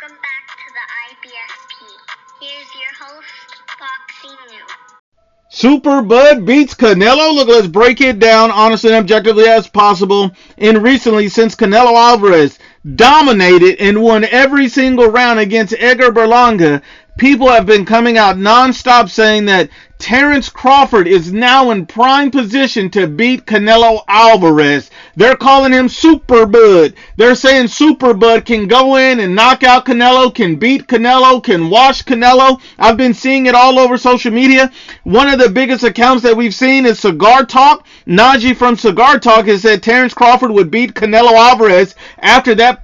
Welcome back to the IBSP. Here's your host, Boxing News. Super Bud beats Canelo. Look, let's break it down honestly and objectively as possible. And recently, since Canelo Alvarez dominated and won every single round against Edgar Berlanga, people have been coming out nonstop saying that Terence Crawford is now in prime position to beat Canelo Alvarez. They're calling him Super Bud. They're saying Super Bud can go in and knock out Canelo, can beat Canelo, can wash Canelo. I've been seeing it all over social media. One of the biggest accounts that we've seen is Cigar Talk. Najee from Cigar Talk has said Terence Crawford would beat Canelo Alvarez after that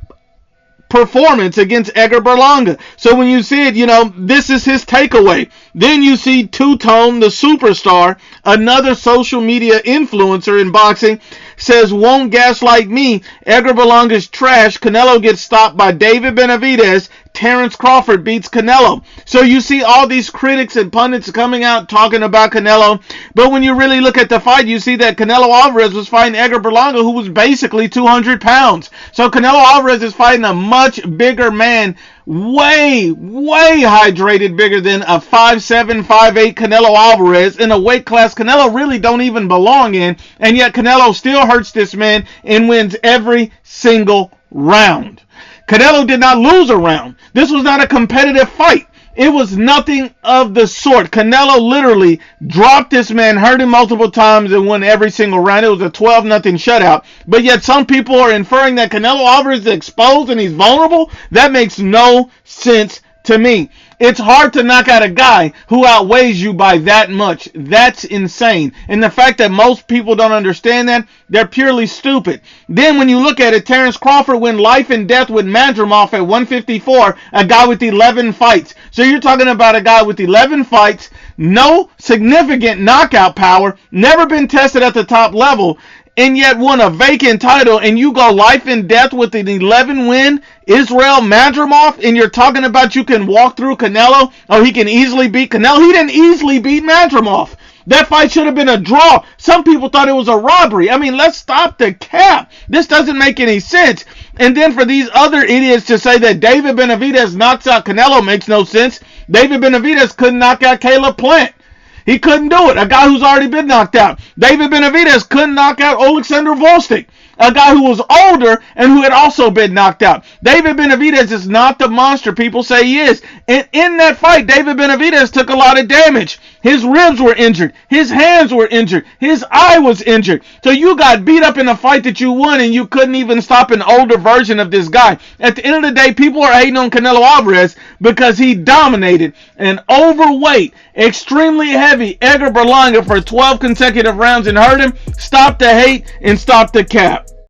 performance against Edgar Berlanga. So when you see it, this is his takeaway. Then you see Two-Tone, the superstar, another social media influencer in boxing, says, "Won't gaslight me. Edgar Berlanga's trash. Canelo gets stopped by David Benavidez. Terence Crawford beats Canelo." So you see all these critics and pundits coming out talking about Canelo. But when you really look at the fight, you see that Canelo Alvarez was fighting Edgar Berlanga, who was basically 200 pounds. So Canelo Alvarez is fighting a much bigger man, way hydrated, bigger than a 5'7", 5'8" Canelo Alvarez in a weight class Canelo really don't even belong in. And yet Canelo still hurts this man and wins every single round. Canelo did not lose a round. This was not a competitive fight. It was nothing of the sort. Canelo literally dropped this man, hurt him multiple times, and won every single round. It was a 12-0 shutout. But yet some people are inferring that Canelo Alvarez is exposed and he's vulnerable. That makes no sense to me. It's hard to knock out a guy who outweighs you by that much. That's insane. And the fact that most people don't understand that, they're purely stupid. Then when you look at it, Terence Crawford went life and death with Madrimov at 154, a guy with 11 fights. So you're talking about a guy with 11 fights, no significant knockout power, never been tested at the top level, and yet won a vacant title, and you go life and death with an 11-win Israel Madrimov, and you're talking about you can walk through Canelo, or he can easily beat Canelo. He didn't easily beat Madrimov. That fight should have been a draw. Some people thought it was a robbery. I mean, let's stop the cap. This doesn't make any sense. And then for these other idiots to say that David Benavidez knocks out Canelo makes no sense. David Benavidez couldn't knock out Caleb Plant. He couldn't do it. A guy who's already been knocked out. David Benavidez couldn't knock out Alexander Volstik, a guy who was older and who had also been knocked out. David Benavidez is not the monster people say he is. And in that fight, David Benavidez took a lot of damage. His ribs were injured. His hands were injured. His eye was injured. So you got beat up in a fight that you won, and you couldn't even stop an older version of this guy. At the end of the day, people are hating on Canelo Alvarez because he dominated an overweight, extremely heavy Edgar Berlanga for 12 consecutive rounds and hurt him. Stop the hate and stop the cap.